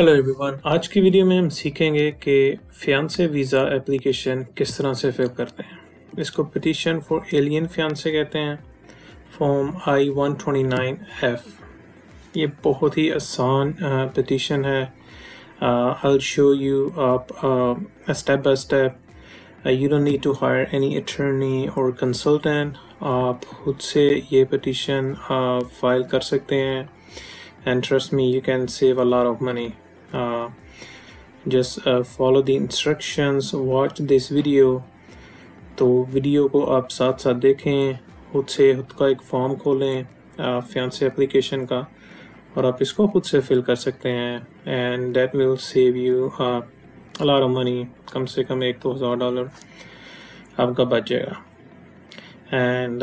Hello everyone, आज की video में हम सीखेंगे कि फियांसे वीज़ा एप्लीकेशन किस तरह से फिल करते हैं। इसको पिटीशन फॉर एलियन फियांसे कहते हैं, फॉर्म I-129F। ये बहुत ही आसान पिटीशन है। I'll show you step by step. You don't need to hire any attorney or consultant. आप खुद से ये पिटीशन फाइल कर सकते हैं। And trust me, you can save a lot of money. Just follow the instructions, watch this video. तो video को आप साथ साथ देखें, खुद से खुद का एक फॉर्म खोलें फियांसे एप्लीकेशन का, और आप इसको खुद से फिल कर सकते हैं। And that will save you a lot of money. कम से कम $1,000 आपका बच जाएगा। And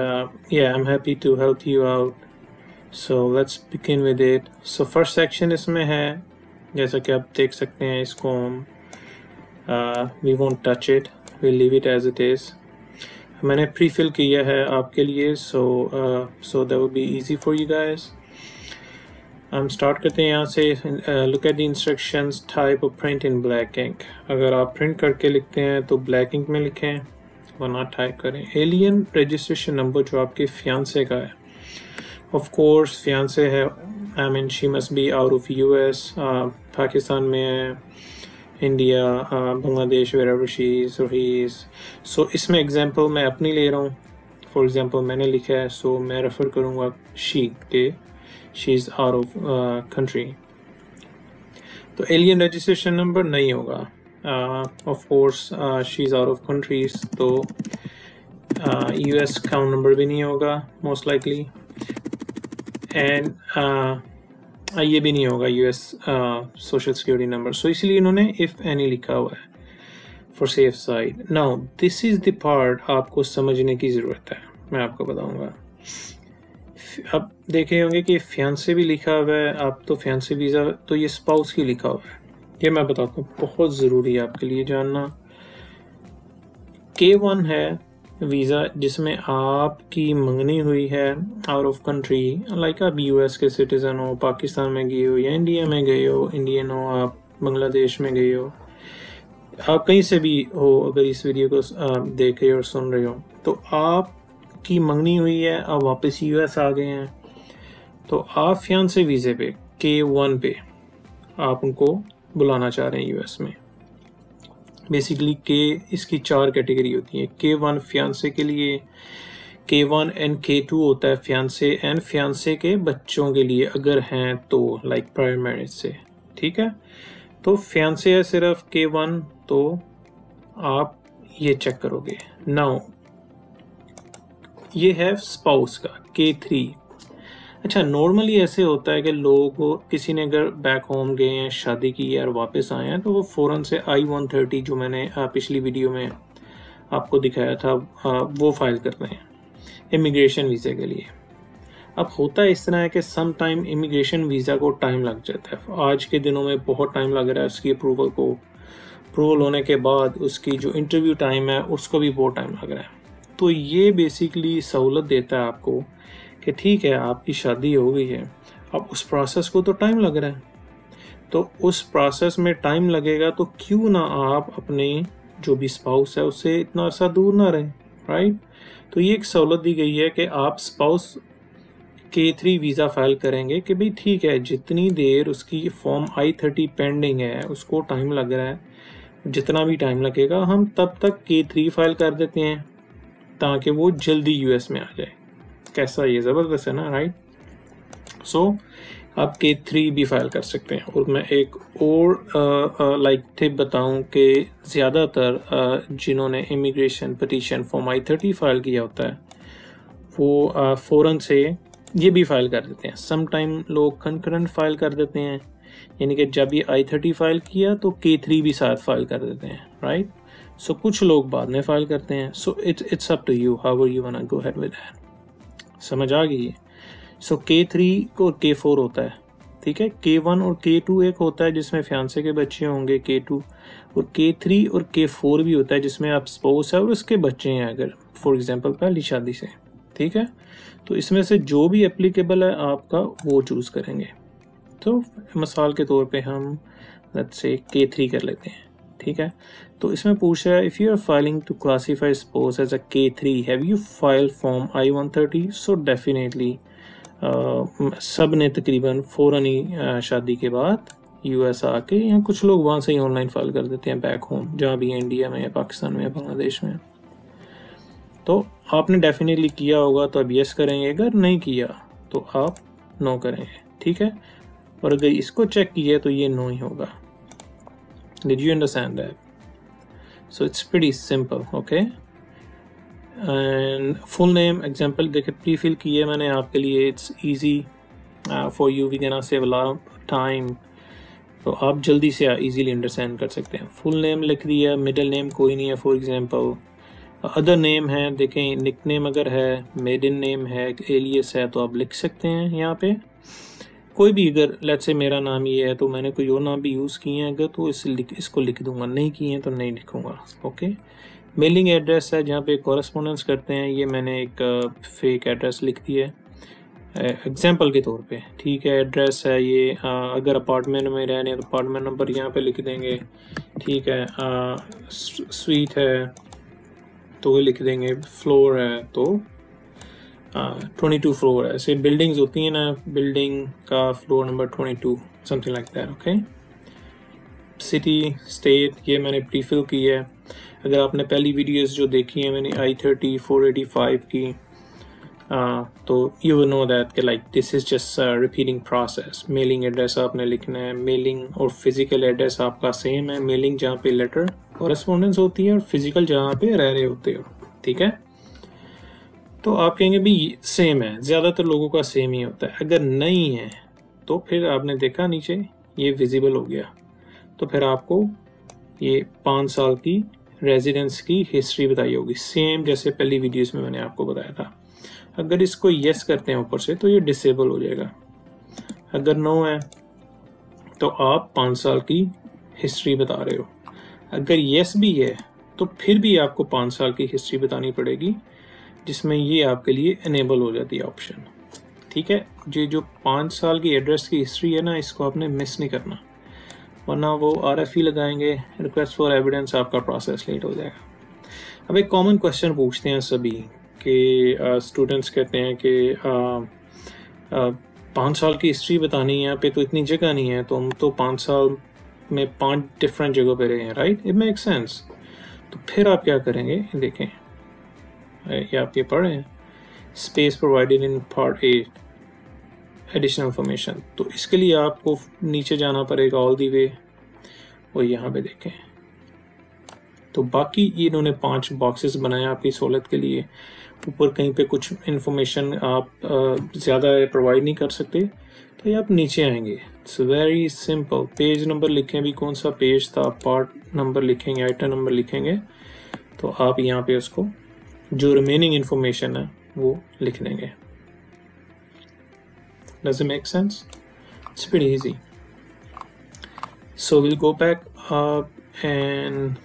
yeah, I'm happy to help you out. So let's begin with it. So first section इसमें है, जैसा कि आप देख सकते हैं, इसको हम we won't touch it, we'll leave it as it is. मैंने प्री फिल किया है आपके लिए, so that will be easy for you guys. हम स्टार्ट करते हैं यहाँ से। Look at the instructions. Type or print in black ink. अगर आप प्रिंट करके लिखते हैं तो ब्लैक इंक में लिखें, वरना टाइप करें। एलियन रजिस्ट्रेशन नंबर जो आपके फियांसे का है, ऑफ कोर्स फियांसे है, I mean she must be out of US, Pakistan में है, India, Bangladesh, wherever she is और ही इज। सो इसमें एग्जांपल मैं अपनी ले रहा हूँ। फॉर एग्जांपल मैंने लिखा है, सो मैं रेफर करूँगा शी के, she is out of country. तो एलियन रजिस्ट्रेशन नंबर नहीं होगा, of course she is out of countries, तो US अकाउंट नंबर भी नहीं होगा मोस्ट लाइकली, एंड ये भी नहीं होगा US सोशल सिक्योरिटी नंबर। सो इसलिए इन्होंने इफ़ एनी लिखा हुआ है for safe side. Now this is the part आपको समझने की ज़रूरत है, मैं आपको बताऊंगा। अब देखे होंगे कि फियांसे भी लिखा हुआ है, आप तो फियांसे वीज़ा, तो ये स्पाउस की लिखा हुआ है। ये मैं बताता हूँ, बहुत ज़रूरी है आपके लिए जानना। K1 है वीज़ा जिसमें आपकी मंगनी हुई है आउट ऑफ कंट्री, लाइक आप US के सिटीज़न हो, पाकिस्तान में गए हो, या इंडिया में गए हो, इंडियन हो आप, बांग्लादेश में गए हो, आप कहीं से भी हो, अगर इस वीडियो को देख रहे और सुन रहे हो, तो आपकी मंगनी हुई है, आप वापस US आ गए हैं, तो आप फियांसे वीज़े पे K1 पे आप उनको बुलाना चाह रहे हैं US में। बेसिकली इसकी 4 कैटेगरी होती है। K1 फियांसे के लिए, K1 एंड K2 होता है फियांसे एंड फियांसे के बच्चों के लिए अगर हैं तो, लाइक प्रायर मैरिज से, ठीक है। तो फियांसे है सिर्फ K1, तो आप ये चेक करोगे। नाउ ये है स्पाउस का K3। अच्छा, नॉर्मली ऐसे होता है कि लोग किसी ने अगर बैक होम गए हैं, शादी की है और वापस आए हैं, तो वो फ़ौरन से I-130 जो मैंने पिछली वीडियो में आपको दिखाया था वो फाइल करते हैं इमिग्रेशन वीज़ा के लिए। अब होता है इस तरह है कि सम टाइम इमिग्रेशन वीज़ा को टाइम लग जाता है। आज के दिनों में बहुत टाइम लग रहा है उसकी अप्रूवल को। अप्रूवल होने के बाद उसकी जो इंटरव्यू टाइम है उसको भी बहुत टाइम लग रहा है। तो ये बेसिकली सहूलत देता है आपको कि ठीक है, आपकी शादी हो गई है, अब उस प्रोसेस को तो टाइम लग रहा है, तो उस प्रोसेस में टाइम लगेगा, तो क्यों ना आप अपने जो भी स्पाउस है उससे इतना अर्सा दूर ना रहें, राइट। तो ये एक सहूलत दी गई है कि आप स्पाउस K3 वीज़ा फाइल करेंगे कि भाई ठीक है, जितनी देर उसकी फॉर्म I-30 पेंडिंग है उसको टाइम लग रहा है, जितना भी टाइम लगेगा हम तब तक K3 फाइल कर देते हैं ताकि वो जल्दी US में आ जाए। कैसा, ये ज़बरदस्त है ना, राइट। सो आप K3 भी फाइल कर सकते हैं। और मैं एक और लाइक टिप बताऊं कि ज़्यादातर जिन्होंने immigration petition form I-30 file किया होता है वो फ़ौरन से ये भी फाइल कर देते हैं। सम टाइम लोग कंकरेंट फाइल कर देते हैं, यानी कि जब ये I-30 फाइल किया तो K3 भी साथ फाइल कर देते हैं, राइट। सो कुछ लोग बाद में फाइल करते हैं। So it's up to you, how you want to go ahead with that. समझ आ गई है। सो K3 को K4 होता है, ठीक है। K1 और K2 एक होता है जिसमें फियांसे के बच्चे होंगे K2, और K3 और K4 भी होता है जिसमें आप स्पाउस है और उसके बच्चे हैं, अगर फॉर एग्जांपल पहली शादी से, ठीक है। तो इसमें से जो भी एप्लीकेबल है आपका वो चूज़ करेंगे। तो मिसाल के तौर पे हम लेट्स से K3 कर लेते हैं, ठीक है। तो इसमें पूछ रहा है if you are filing to classify suppose as a K3 have you file form I-130। So definitely सब ने तकरीबन फ़ौरन ही शादी के बाद US आके, या कुछ लोग वहाँ से ही ऑनलाइन फाइल कर देते हैं बैक होम, जहाँ भी इंडिया में या पाकिस्तान में या बांग्लादेश में। तो आपने डेफिनेटली किया होगा तो आप यस करेंगे, अगर नहीं किया तो आप नो करेंगे, ठीक है। और अगर इसको चेक किया तो ये नो ही होगा। Did you understand that? So it's pretty simple, okay. And full name example देखिए प्री फिल किए मैंने आपके लिए, it's easy for you, we can save a lot of time, तो आप जल्दी से इजीली अंडरस्टैंड कर सकते हैं। फुल नेम लिख दिया, मिडिल नेम कोई नहीं है फॉर एग्जांपल, अदर नेम है, देखें निक नेम अगर है, मेडन नेम है, एलियस है तो आप लिख सकते हैं यहाँ पे कोई भी। अगर लेट्स से मेरा नाम ये है तो मैंने कोई और नाम भी यूज़ किए हैं अगर, तो इसको लिख दूंगा, नहीं किए हैं तो नहीं लिखूंगा, ओके। मेलिंग एड्रेस है जहाँ पे कॉरेस्पॉन्डेंस करते हैं, ये मैंने एक फेक एड्रेस लिख दिया है एग्जाम्पल के तौर पे, ठीक है। एड्रेस है ये, अगर अपार्टमेंट में रहने तो अपार्टमेंट नंबर यहाँ पे लिख देंगे, ठीक है। स्वीट है तो वो लिख देंगे, फ्लोर है तो 22 फ्लोर है। ऐसे बिल्डिंग्स होती हैं ना, बिल्डिंग का floor number 22 something like that, okay. City state ये मैंने प्रीफिल की है। अगर आपने पहली वीडियोस जो देखी है मैंने I-30 485 की, तो यू विल नो दैट कि like this is just repeating process. Mailing address आपने लिखना है, मेलिंग और फिजिकल एड्रेस आपका सेम है, मेलिंग जहाँ पे लेटर कॉरेस्पॉन्डेंस होती है और फिजिकल जहाँ पे रह रहे होते हो, ठीक है। तो आप कहेंगे भी सेम है, ज़्यादातर लोगों का सेम ही होता है। अगर नहीं है तो फिर आपने देखा नीचे ये विजिबल हो गया, तो फिर आपको ये 5 साल की रेजिडेंस की हिस्ट्री बताई होगी, सेम जैसे पहली वीडियोस में मैंने आपको बताया था। अगर इसको यस करते हैं ऊपर से तो ये डिसेबल हो जाएगा, अगर नो है तो आप 5 साल की हिस्ट्री बता रहे हो। अगर यस भी है तो फिर भी आपको 5 साल की हिस्ट्री बतानी पड़ेगी, जिसमें ये आपके लिए इनेबल हो जाती है ऑप्शन, ठीक है। जो 5 साल की एड्रेस की हिस्ट्री है ना, इसको आपने मिस नहीं करना, वरना वो RFE लगाएंगे, रिक्वेस्ट फॉर एविडेंस, आपका प्रोसेस लेट हो जाएगा। अब एक कॉमन क्वेश्चन पूछते हैं सभी कि स्टूडेंट्स कहते हैं कि 5 साल की हिस्ट्री बतानी है, यहाँ पे तो इतनी जगह नहीं है, तो हम तो 5 साल में 5 डिफरेंट जगह पे रहे हैं, राइट, इट मेक सेंस। तो फिर आप क्या करेंगे, देखें ये आप ये पढ़ रहे हैं, space provided in part 8 additional information, तो इसके लिए आपको नीचे जाना पड़ेगा ऑल दी वे, और यहाँ पे देखें तो बाकी इन्होंने 5 बॉक्सेस बनाए आपकी सहूलत के लिए। ऊपर कहीं पे कुछ इन्फॉर्मेशन आप ज़्यादा प्रोवाइड नहीं कर सकते, तो ये आप नीचे आएंगे, it's very simple. Page number लिखें भी, कौन सा पेज था, पार्ट नंबर लिखेंगे, आइटम नंबर लिखेंगे, तो आप यहाँ पे उसको जो रिमेनिंग इन्फॉर्मेशन है वो लिख देंगे। Does it make sense? It's pretty easy. So we'll go back up and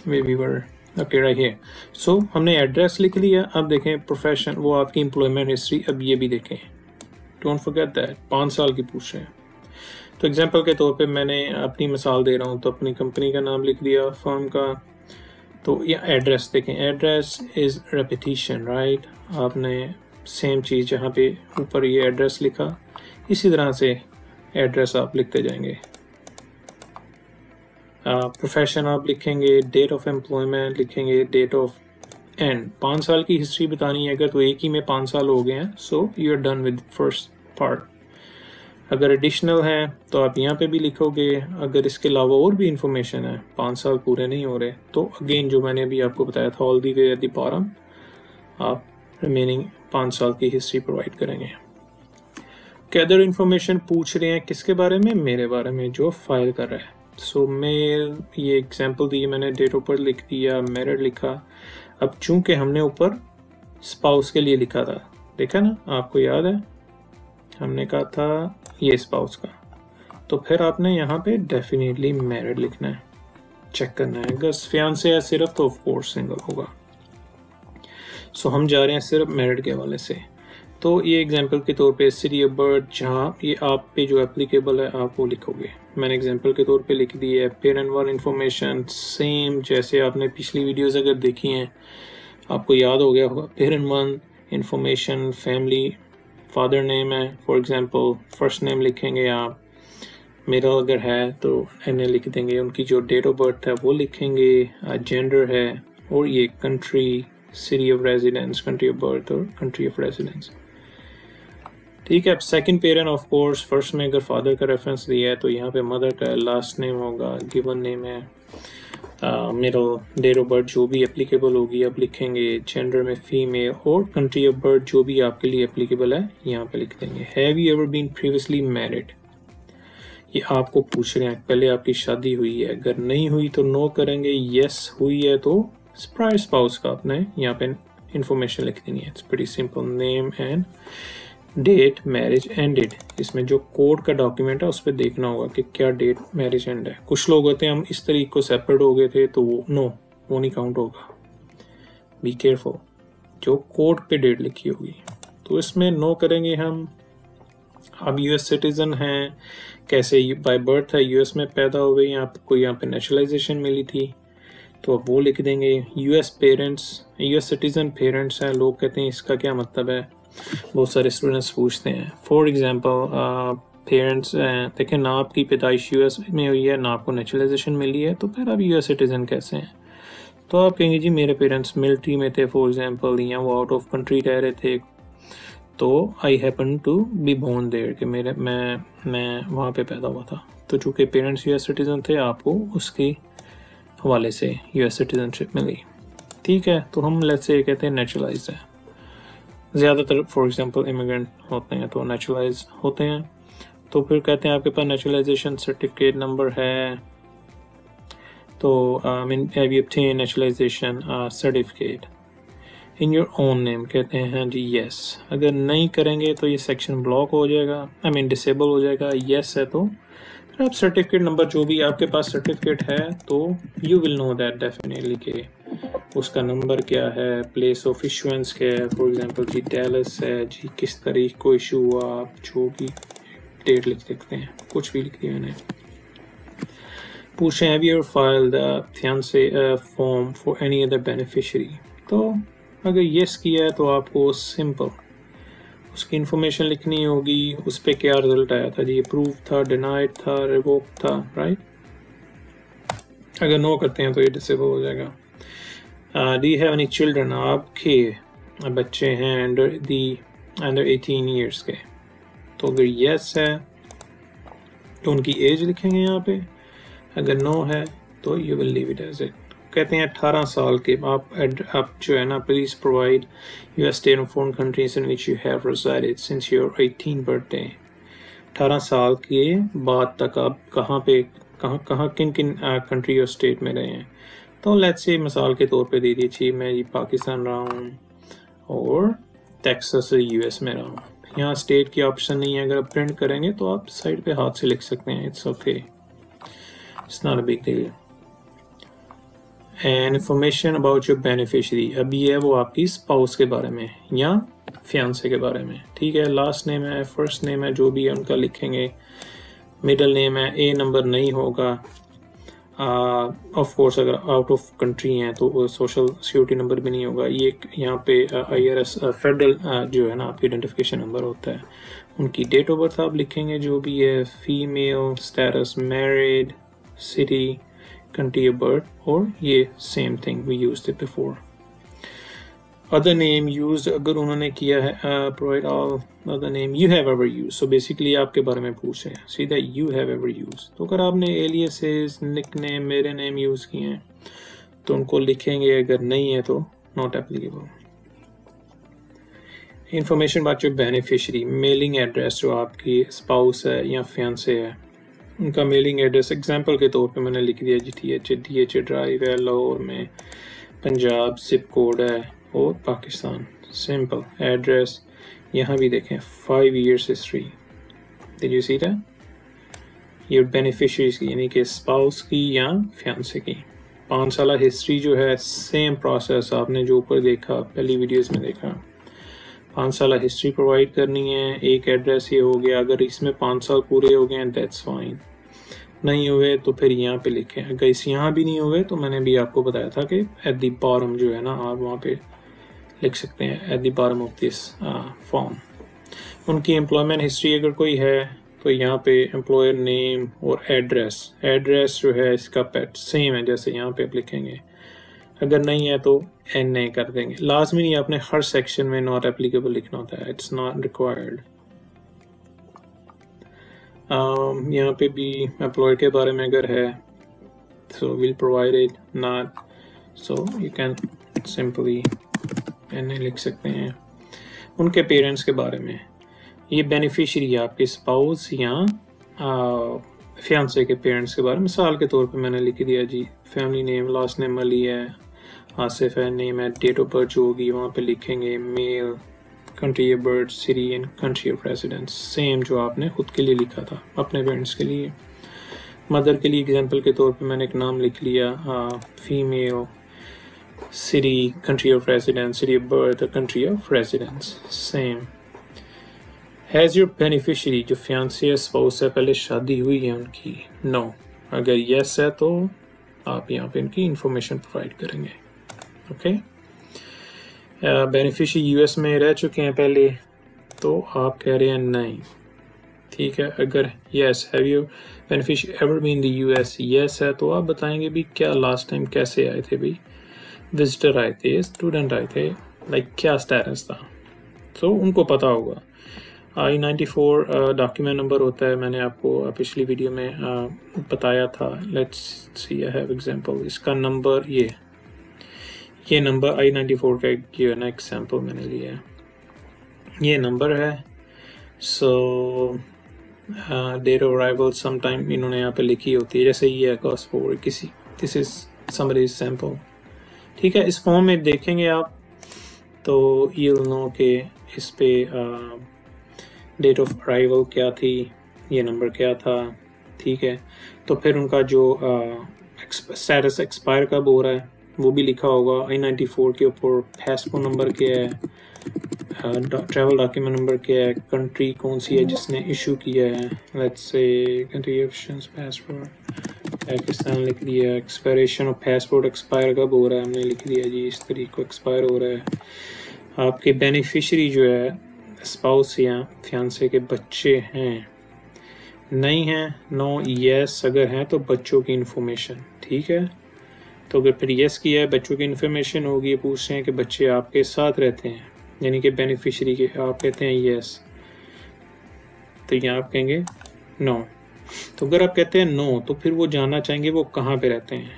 where we were. Okay, right here. So हमने एड्रेस लिख दिया, अब देखें प्रोफेशन, वो आपकी एम्प्लॉयमेंट हिस्ट्री, अब ये भी देखें, डोंट फॉरगेट दैट 5 साल की पूछ रहे हैं। तो एग्जांपल के तौर पे मैंने अपनी मिसाल दे रहा हूँ, तो अपनी कंपनी का नाम लिख दिया, फर्म का, तो या एड्रेस देखें, एड्रेस इज़ रेपिटेशन, राइट। आपने सेम चीज़ जहाँ पे ऊपर ये एड्रेस लिखा, इसी तरह से एड्रेस आप लिखते जाएंगे। प्रोफेशन आप लिखेंगे, डेट ऑफ एम्प्लॉयमेंट लिखेंगे, डेट ऑफ एंड। 5 साल की हिस्ट्री बतानी है अगर, तो एक ही में 5 साल हो गए हैं, so you are done with first part. अगर एडिशनल है तो आप यहाँ पे भी लिखोगे। अगर इसके अलावा और भी इंफॉर्मेशन है, 5 साल पूरे नहीं हो रहे, तो अगेन जो मैंने अभी आपको बताया था all the way at the bottom, आप रिमेनिंग 5 साल की हिस्ट्री प्रोवाइड करेंगे। क्या अदर इंफॉर्मेशन पूछ रहे हैं, किसके बारे में, मेरे बारे में जो फाइल कर रहा है। सो मैं ये एग्जांपल दी मैंने, डेट ऑफ बर्थ लिख दिया, मैरिड लिखा। अब चूंकि हमने ऊपर स्पाउस के लिए लिखा था, देखा ना, आपको याद है हमने कहा था ये स्पाउस का, तो फिर आपने यहाँ पे डेफिनेटली मैरिड लिखना है, चेक करना है। अगर फियांसे है सिर्फ तो ऑफ कोर्स सिंगल होगा। सो हम जा रहे हैं सिर्फ मैरिड के हवाले से। तो ये एग्जांपल के तौर पे सिटी ऑफ बर्थ जहाँ ये आप पे जो एप्लीकेबल है आप वो लिखोगे। मैंने एग्जांपल के तौर पे लिख दी है। पेरेंट वन इंफॉर्मेशन सेम जैसे आपने पिछली वीडियोस अगर देखी हैं आपको याद हो गया होगा। Parent one information family father name है, फॉर एग्जांपल फर्स्ट नेम लिखेंगे आप, मिडिल अगर है तो एन लिख देंगे, उनकी जो डेट ऑफ बर्थ है वो लिखेंगे, जेंडर है, और ये country, city of residence, country of birth और कंट्री ऑफ रेजिडेंस। ठीक है। अब second parent of course first में अगर फादर का रेफरेंस दिया है तो यहाँ पे मदर का लास्ट नेम होगा, गिवन नेम है, मिडिल, डेट ऑफ बर्थ जो भी एप्लीकेबल होगी अब लिखेंगे, जेंडर में फीमेल, और कंट्री ऑफ बर्थ जो भी आपके लिए एप्लीकेबल है यहाँ पे लिख देंगे। Have you ever been previously married, ये आपको पूछ रहे हैं पहले आपकी शादी हुई है, अगर नहीं हुई तो नो करेंगे, यस हुई है तो प्रायर स्पाउस का आपने यहाँ पे इंफॉर्मेशन लिख देनी है। It's pretty simple, name and date marriage ended. इसमें जो कोर्ट का डॉक्यूमेंट है उस पर देखना होगा कि क्या डेट मैरिज एंड है। कुछ लोग होते हैं हम इस तरीके को सेपरेट हो गए थे तो वो वो नहीं काउंट होगा। बी केयरफुल, जो कोर्ट पे डेट लिखी होगी तो इसमें नो करेंगे हम। आप यूएस सिटीजन हैं, कैसे बाय बर्थ है, यूएस में पैदा हो गए, आपको यहाँ पे नेशनलाइजेशन मिली थी तो अब वो लिख देंगे। US parents, US citizen parents हैं, लोग कहते हैं इसका क्या मतलब है, बहुत सारे स्टूडेंट्स पूछते हैं। फॉर एग्जांपल पेरेंट्स देखें ना आपकी पैदाइश यूएस में हुई है ना आपको नेशनलाइजेशन मिली है तो फिर आप यूएस सिटीजन कैसे हैं, तो आप कहेंगे जी मेरे पेरेंट्स मिलिट्री में थे फॉर एग्जांपल, या वो आउट ऑफ कंट्री रह रहे थे तो I happen to be born there कि मैं वहाँ पे पैदा हुआ था। तो चूँकि पेरेंट्स यूएस सिटीजन थे आपको उसके हवाले से यूएस सिटीजनशिप मिली। ठीक है, तो हम लेट्स से कहते हैं नेचुरलाइज है, ज़्यादातर फॉर एग्जांपल इमिग्रेंट होते हैं तो नेचुरलाइज होते हैं। तो फिर कहते हैं आपके पास नेचुरलाइजेशन सर्टिफिकेट नंबर है, तो have you obtain naturalisation certificate in your own name, कहते हैं जी यस। अगर नहीं करेंगे तो ये सेक्शन ब्लॉक हो जाएगा, डिसेबल हो जाएगा। यस है तो फिर आप सर्टिफिकेट नंबर जो भी आपके पास सर्टिफिकेट है तो you will know that definitely कि उसका नंबर क्या है, प्लेस ऑफ इशुएंस क्या है, फॉर एग्जांपल जी डैलस है जी, किस तारीख को इशू हुआ, आप जो भी डेट लिख सकते हैं, कुछ भी लिख दिया मैंने। पूछें have you ever filed the fiance form for any other beneficiary, तो अगर येस किया है तो आपको सिंपल उसकी इंफॉर्मेशन लिखनी होगी, उस पर क्या रिजल्ट आया था जी, अप्रूव था, डिनाइड था, रिवोक था, राइट। अगर नो करते हैं तो ये डिसेबल हो जाएगा। Do you have any children, आपके बच्चे हैं अंडर 18 ईयर्स के, तो अगर यस है तो उनकी एज लिखेंगे यहाँ पे, अगर नो है तो you will leave it as it. कहते हैं 18 साल के आप जो है ना, प्लीज प्रोवाइड यूएस स्टेट और foreign countries in which you have resided since your 18 birthday. 18 साल के बाद तक आप कहाँ किन कंट्री और स्टेट में रहे हैं। तो लेट्स से मिसाल के तौर पे दे दीजिए मैं ये पाकिस्तान रहा हूँ और टेक्सास से यूएस में रहा हूँ। यहाँ स्टेट की ऑप्शन नहीं है, अगर आप प्रिंट करेंगे तो आप साइड पे हाथ से लिख सकते हैं, it's okay, it's not a big deal. And information about your beneficiary, अभी है वो आपकी स्पाउस के बारे में या फियांसे के बारे में। ठीक है, लास्ट नेम है, फर्स्ट नेम है, जो भी है उनका लिखेंगे। मिडिल नेम है, ए नंबर नहीं होगा। ऑफ कोर्स अगर आउट ऑफ कंट्री हैं तो सोशल सिक्योरिटी नंबर भी नहीं होगा। ये यहाँ पे IRS फेडरल जो है ना आपकी आइडेंटिफिकेशन नंबर होता है। उनकी डेट ऑफ बर्थ आप लिखेंगे जो भी है, female, status married, city, country of birth, और ये same thing we used it before. Other name used अगर उन्होंने किया है, provide all other name you have ever used, so basically आपके बारे में पूछ रहे हैं सीधा यू हैव एवर यूज्ड। तो अगर आपने एलियासेस, निकनेम, मेरे नेम यूज किए हैं तो उनको लिखेंगे, अगर नहीं है तो not applicable. Information about your beneficiary, mailing address जो आपकी स्पाउस है या फियांसे है उनका मेलिंग एड्रेस एग्जांपल के तौर पे मैंने लिख दिया जी DH ड्राइव है लाहौर में, पंजाब जिप कोड है और पाकिस्तान, सिंपल एड्रेस। यहाँ भी देखें 5 years history, did you see that, your beneficiaries की यानी कि स्पाउस की या फियांसे की 5 साल हिस्ट्री जो है, सेम प्रोसेस आपने जो ऊपर देखा पहली वीडियोस में देखा, 5 साल हिस्ट्री प्रोवाइड करनी है, एक एड्रेस ये हो गया। अगर इसमें 5 साल पूरे हो गए हैं दैट्स फाइन, नहीं हुए तो फिर यहाँ पे लिखें। अगर इस यहाँ भी नहीं हुए तो मैंने भी आपको बताया था कि एट द बॉटम जो है ना आप वहाँ पे लिख सकते हैं, eight the bottom of this form. उनकी एम्प्लॉयमेंट हिस्ट्री अगर कोई है तो यहाँ पे एम्प्लॉयर नेम और एड्रेस, एड्रेस जो है इसका पैट सेम है जैसे यहाँ पे आप लिखेंगे। अगर नहीं है तो NA कर देंगे। लाजमी नहीं आपने हर सेक्शन में नॉट एप्लीकेबल लिखना होता है, इट्स नॉट रिक्वायर्ड। यहाँ पे भी एम्प्लॉयर के बारे में अगर है so we'll provide it, not so you can simply NA लिख सकते हैं। उनके पेरेंट्स के बारे में, ये बेनिफिशियरी आपके स्पाउस या फियांसे के पेरेंट्स के बारे में, मिसाल के तौर पे मैंने लिख दिया जी family name, last name Ali है, आसिफ है, नेम है, डेट ऑफ बर्थ जो होगी वहाँ पे लिखेंगे, male, country of birth, city and country of residence, same जो आपने खुद के लिए लिखा था अपने पेरेंट्स के लिए। मदर के लिए एग्जांपल के तौर पे मैंने एक नाम लिख लिया, female, city, country of residence, city of birth, country of residence, same. Has your beneficiary, जो फियांसे स्पाउस है, पहले शादी हुई है उनकी? नो। अगर यस है तो आप यहाँ पे इनकी इंफॉर्मेशन प्रोवाइड करेंगे। ओके। बेनिफिशियरी यूएस में रह चुके हैं पहले तो आप कह रहे हैं नहीं, ठीक है। अगर yes, have you beneficiary ever been in the US, yes है तो आप बताएंगे भी क्या लास्ट टाइम कैसे आए थे, भी विजिटर आए थे, स्टूडेंट आए थे, लाइक क्या स्टेटस था, तो उनको पता होगा। I-94 डॉक्यूमेंट नंबर होता है, मैंने आपको पिछली वीडियो में बताया था। Let's see, I have example, इसका नंबर ये नंबर I-94 का ये ना एग्जांपल मैंने लिया है, ये नंबर है। सो डेट ऑफ अराइवल समटाइम इन्होंने यहाँ पे लिखी होती है, जैसे ये है पासपोर्ट किसी, दिस इज समबडीज सैंपल, ठीक है। इस फॉर्म में देखेंगे आप तो यू नो कि इस पे डेट ऑफ अराइवल क्या थी, ये नंबर क्या था, ठीक है। तो फिर उनका जो स्टेटस एक्सपायर कब हो रहा है वो भी लिखा होगा। I-94 के ऊपर पासपोर्ट नंबर क्या है, ट्रैवल डॉक्यूमेंट नंबर क्या है, कंट्री कौन सी है जिसने इशू किया है, let's say country options passport Pakistan लिख दिया, एक्सपायरेशन ऑफ पासपोर्ट एक्सपायर कब हो रहा है हमने लिख दिया जी इस तारीख को एक्सपायर हो रहा है। आपके बेनिफिशियरी जो है स्पाउस या फियांसे के बच्चे हैं, नहीं हैं, नो, यस अगर हैं तो बच्चों की इंफॉर्मेशन, ठीक है। तो अगर फिर यस किया है बच्चों की इन्फॉर्मेशन होगी, पूछ रहे हैं कि बच्चे आपके साथ रहते हैं, यानी कि बेनिफिशियरी के आप कहते हैं यस, तो यहाँ आप कहेंगे नो। तो अगर आप कहते हैं नो तो फिर वो जानना चाहेंगे वो कहाँ पे रहते हैं,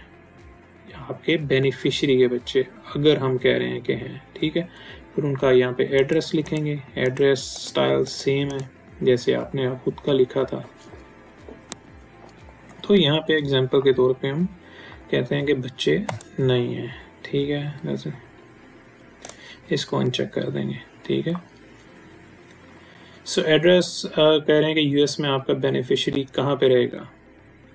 आपके बेनिफिशियरी के बच्चे, अगर हम कह रहे हैं कि हैं, ठीक है। फिर उनका यहाँ पे एड्रेस लिखेंगे, एड्रेस स्टाइल सेम है जैसे आपने खुद का लिखा था। तो यहाँ पे एग्जांपल के तौर पे हम कहते हैं कि बच्चे नहीं हैं, ठीक है, वैसे इसको अनचेक कर देंगे, ठीक है। सो एड्रेस कह रहे हैं कि यूएस में आपका बेनिफिशियरी कहाँ पे रहेगा,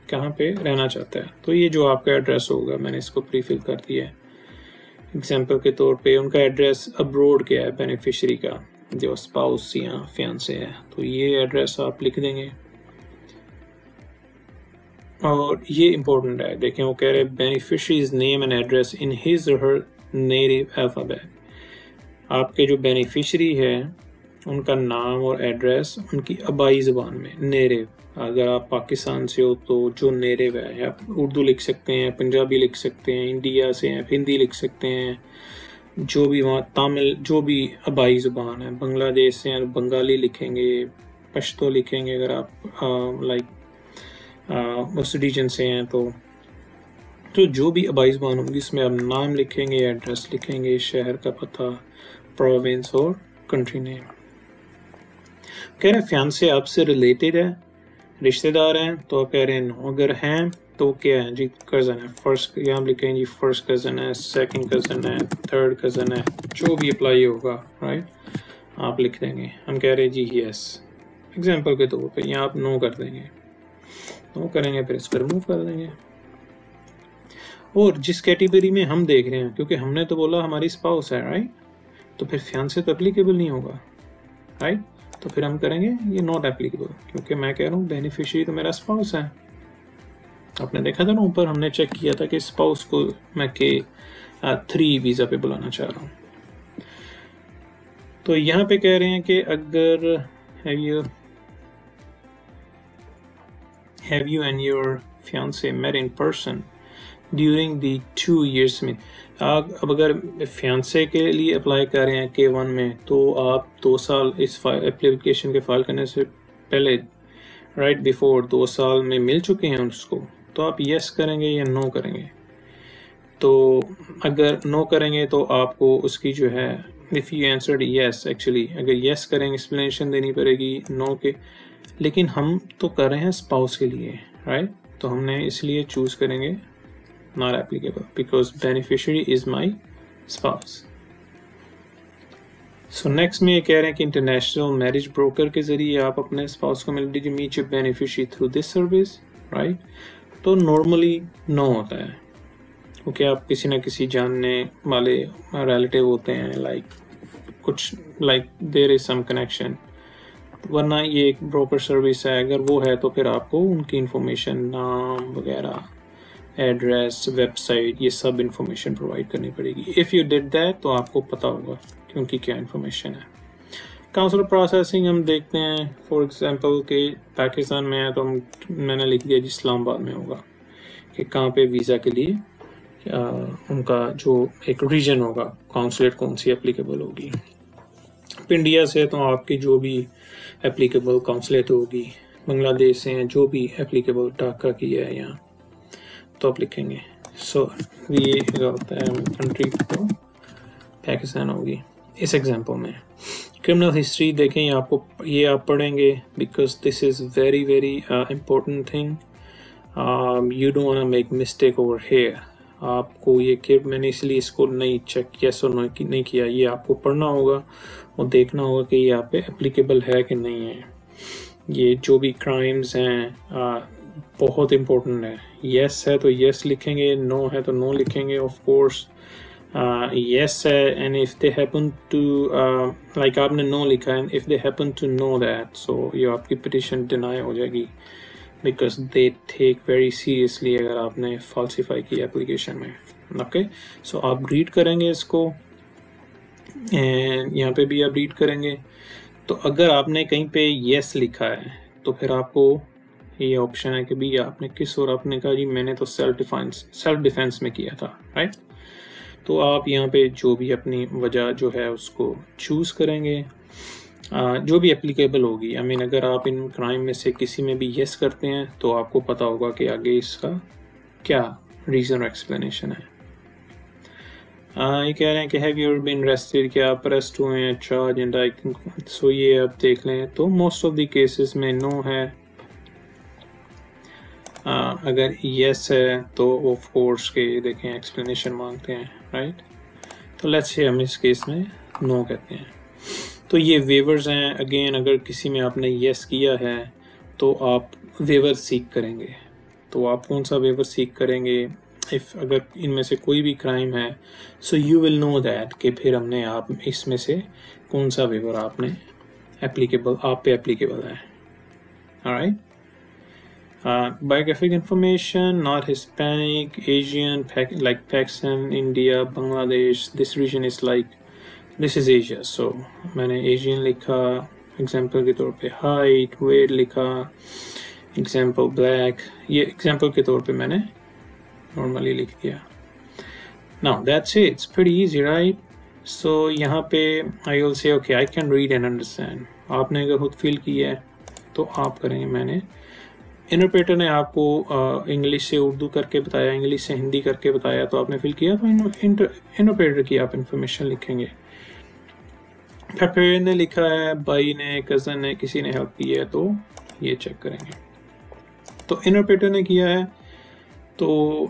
कहाँ पे रहना चाहता है, तो ये जो आपका एड्रेस होगा मैंने इसको प्रीफिल कर दिया है। एग्जांपल के तौर पे उनका एड्रेस अब्रोड क्या है बेनिफिशियरी का, जो स्पाउस या फियांसे है, तो ये एड्रेस आप लिख देंगे। और ये इम्पोर्टेंट है, देखें वो कह रहे हैं beneficiaries name and address in his और हर नेटिव अल्फाबेट। आपके जो बेनिफिशियरी है उनका नाम और एड्रेस उनकी आबाई ज़बान में, नेटिव। अगर आप पाकिस्तान से हो तो जो नेटिव है, आप उर्दू लिख सकते हैं, पंजाबी लिख सकते हैं, इंडिया से हैं हिंदी लिख सकते हैं, जो भी वहाँ तमिल, जो भी आबाई ज़बान है, बांग्लादेश से हैं बंगाली लिखेंगे, पश्तो लिखेंगे, अगर आप लाइक उस रीजन से हैं तो जो भी आबाई ज़बान होगी इसमें आप नाम लिखेंगे, एड्रेस लिखेंगे, शहर का पता, प्रोविंस और कंट्री नेम। कह रहे हैं फियांसे आपसे रिलेटेड है, रिश्तेदार हैं, तो आप कह रहे हैं नो। अगर हैं तो क्या है जी, कज़न है, फर्स्ट यहाँ लिखेंगे जी फर्स्ट कज़न है, सेकंड कज़न है, थर्ड कज़न है, जो भी अप्लाई होगा, राइट, आप लिख देंगे। हम कह रहे हैं जी यस, एग्जाम्पल के तौर पे यहाँ आप नो कर देंगे, नो करेंगे फिर इस पर रिमूव कर देंगे। और जिस कैटेगरी में हम देख रहे हैं, क्योंकि हमने तो बोला हमारी स्पाउस है, राइट, तो फिर फियांसे तो एप्लीकेबल नहीं होगा, राइट। तो फिर हम करेंगे ये नॉट एप्लीकेबल, क्योंकि मैं कह रहा हूँ बेनिफिशियरी तो मेरा स्पाउस है। आपने देखा था ना ऊपर हमने चेक किया था कि स्पाउस को मैं K3 वीज़ा पे बुलाना चाह रहा हूँ। तो यहाँ पे कह रहे हैं कि अगर have you and your fiance met in person during the 2 years में, अब अगर fiance के लिए अप्लाई कर रहे हैं K1 में, तो आप 2 साल इस एप्लीकेशन के फाइल करने से पहले राइट बिफोर 2 साल में मिल चुके हैं उसको, तो आप यस करेंगे या नो करेंगे। तो अगर नो करेंगे तो आपको उसकी जो है if you answered yes, actually अगर यस करेंगे एक्सप्लेनेशन देनी पड़ेगी नो के, लेकिन हम तो कर रहे हैं स्पाउस के लिए, राइट। तो हमने इसलिए चूज़ करेंगे not applicable because beneficiary is my spouse. So next में ये कह रहे हैं कि इंटरनेशनल मैरिज ब्रोकर के ज़रिए आप अपने स्पाउस को मिल दीजिए meet your beneficiary through this service, right. तो नॉर्मली नो होता है, क्योंकि आप किसी ना किसी जानने वाले रिलेटिव होते हैं, like there is some connection, वरना ये एक ब्रोकर सर्विस है। अगर वो है तो फिर आपको उनकी इंफॉर्मेशन, नाम वगैरह, एड्रेस, वेबसाइट, ये सब इंफॉर्मेशन प्रोवाइड करनी पड़ेगी। इफ़ यू डिड दैट तो आपको पता होगा क्योंकि क्या इंफॉर्मेशन है। काउंसलर प्रोसेसिंग हम देखते हैं, फॉर एग्जांपल कि पाकिस्तान में है तो मैंने लिख दिया जी इस्लामाबाद में होगा कि कहाँ पे वीज़ा के लिए उनका जो एक रीजन होगा काउंसलेट कौन सी एप्लीकेबल होगी। इंडिया से तो आपकी जो भी एप्लीकेबल काउंसलेट होगी, बांग्लादेश से हैं जो भी एप्लीकेबल, ढाका की है यहाँ, तो आप लिखेंगे। सो ये होता है कंट्री तो पाकिस्तान होगी इस एग्जांपल में। क्रिमिनल हिस्ट्री देखें, ये आप पढ़ेंगे because this is very very important thing. You don't want to make mistake over here. आपको ये कि मैंने इसलिए इसको नहीं चेक यस और नो नहीं किया, ये आपको पढ़ना होगा और देखना होगा कि ये आप पे एप्लीकेबल है कि नहीं है। ये जो भी क्राइम्स हैं बहुत इम्पोर्टेंट है। यस है तो यस लिखेंगे, नो है तो नो लिखेंगे। ऑफ कोर्स यस है and if they happen to like आपने नो लिखा है, if they happen to know that, so ये आपकी पिटिशन डिनाई हो जाएगी because they take very seriously अगर आपने फॉल्सिफाई की एप्लीकेशन में। ओके, सो आप रीड करेंगे इसको एंड यहाँ पे भी आप रीड करेंगे। तो अगर आपने कहीं पे यस लिखा है तो फिर आपको ये ऑप्शन है कि भी आपने किस, और आपने कहा जी मैंने तो सेल्फ डिफेंस में किया था, राइट। तो आप यहाँ पे जो भी अपनी वजह जो है उसको चूज़ करेंगे जो भी एप्लीकेबल होगी। आई मीन अगर आप इन क्राइम में से किसी में भी यस करते हैं तो आपको पता होगा कि आगे इसका क्या रीज़न और एक्सप्लेनेशन है। ये कह रहे हैं कि have you ever been arrested, क्या आप अरेस्ट हुए हैं, चार्ज इंडाइटमेंट। सो ये आप देख लें तो मोस्ट ऑफ द केसेस में नो है। अगर यस है तो ऑफ कोर्स के देखें एक्सप्लेनेशन मांगते हैं, राइट। तो लेट्स से हम इस केस में नो कहते हैं। तो ये वेवर्स हैं। अगेन अगर किसी में आपने यस किया है तो आप वेवर सीक करेंगे। तो आप कौन सा वेवर सीक करेंगे, इफ़ अगर इनमें से कोई भी क्राइम है, so you will know that कि फिर हमने आप इसमें से कौन सा वेवर आपने एप्लीकेबल आप पे एप्लीकेबल है, alright. Biographic information, not Hispanic, Asian, like Pakistan, India, Bangladesh. This region is like, this is Asia. So मैंने Asian लिखा, example के तौर पे height, weight लिखा, example black. ये example के तौर पे मैंने normally लिख दिया. Now that's it. It's pretty easy, right? So यहाँ पे I will say okay, I can read and understand. आपने अगर खुद feel किया है तो आप करेंगे। मैंने इंटरप्रेटर ने आपको इंग्लिश से उर्दू करके बताया, इंग्लिश से हिंदी करके बताया, तो आपने फिल किया तो इंटरप्रेटर की आप इंफॉर्मेशन लिखेंगे। प्रिपेयर ने लिखा है, भाई ने, कज़न ने, किसी ने हेल्प की है तो ये चेक करेंगे। तो इंटरप्रेटर ने किया है तो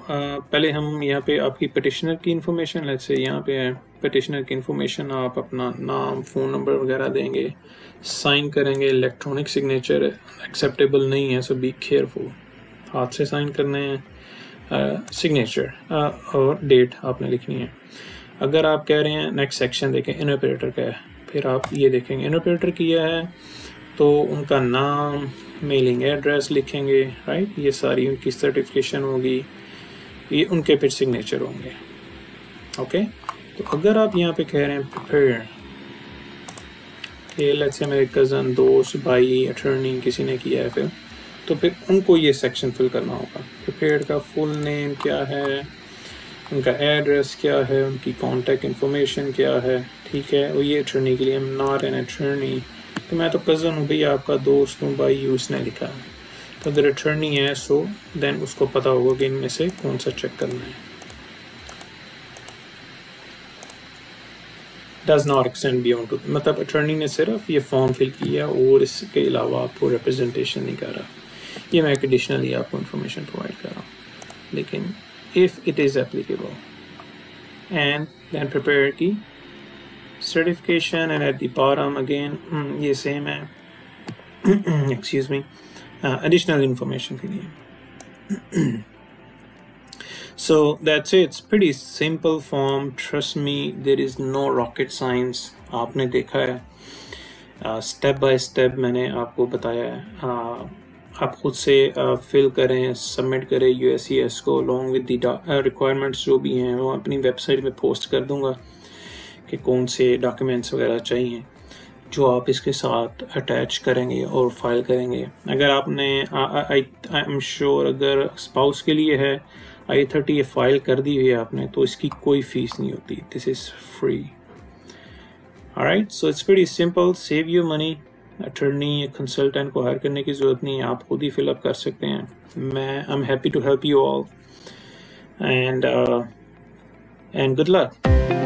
पहले हम यहाँ पे आपकी पिटिशनर की इंफॉर्मेशन, लेट्स से यहाँ पे है पिटिशनर की इंफॉर्मेशन, आप अपना नाम, फ़ोन नंबर वगैरह देंगे, साइन करेंगे। इलेक्ट्रॉनिक सिग्नेचर एक्सेप्टेबल नहीं है, सो बी केयरफुल, हाथ से साइन करने हैं। सिग्नेचर और डेट आपने लिखनी है। अगर आप कह रहे हैं नेक्स्ट सेक्शन देखें इनऑपरेटर का है, फिर आप ये देखेंगे इनऑपरेटर किया है तो उनका नाम, मेलिंग एड्रेस लिखेंगे, राइट, ये सारी उनकी सर्टिफिकेशन होगी, ये उनके फिर सिग्नेचर होंगे। ओके, तो अगर आप यहाँ पे कह रहे हैं प्रिपेयर, ये लेट्स से मेरे कज़न, दोस्त, भाई, अटर्नी किसी ने किया है फिर, तो फिर उनको ये सेक्शन फिल करना होगा। प्रिपेयर का फुल नेम क्या है, उनका एड्रेस क्या है, उनकी कॉन्टैक्ट इन्फॉर्मेशन क्या है, ठीक है। और ये अटर्नी के लिए, I am not an attorney, तो मैं तो कज़न हूँ भैया, आपका दोस्त हूँ भाई, उसने लिखा है। तो अगर अटर्नी है सो देन उसको पता होगा कि इनमें से कौन सा चेक करना है। Does not extend beyond to, मतलब अटर्नी ने सिर्फ ये फॉर्म फिल किया और इसके अलावा आपको रिप्रेजेंटेशन नहीं कर रहा। ये मैं एडिशनली आपको इन्फॉर्मेशन प्रोवाइड कर रहा हूँ, लेकिन if it is applicable. And then prepare की certification and at the bottom again ये सेम है, एक्सक्यूज मी, additional information के लिए। So that's it. It's pretty simple form. Trust me, there is no rocket science. आपने देखा है, step by step मैंने आपको बताया है। आप खुद से फिल करें, सबमिट करें USCIS को along with the requirements जो भी हैं वो अपनी वेबसाइट में पोस्ट कर दूंगा कि कौन से डॉक्यूमेंट्स वगैरह चाहिए जो आप इसके साथ अटैच करेंगे और फाइल करेंगे। अगर आपने आई एम श्योर अगर स्पाउस के लिए है I-30 फाइल कर दी हुई है आपने, तो इसकी कोई फीस नहीं होती, this is free. Alright, so it's very simple, save your money. Attorney या कंसल्टेंट को हायर करने की ज़रूरत नहीं है, आप खुद ही फिलअप कर सकते हैं। मैं I am happy to help you all and good luck.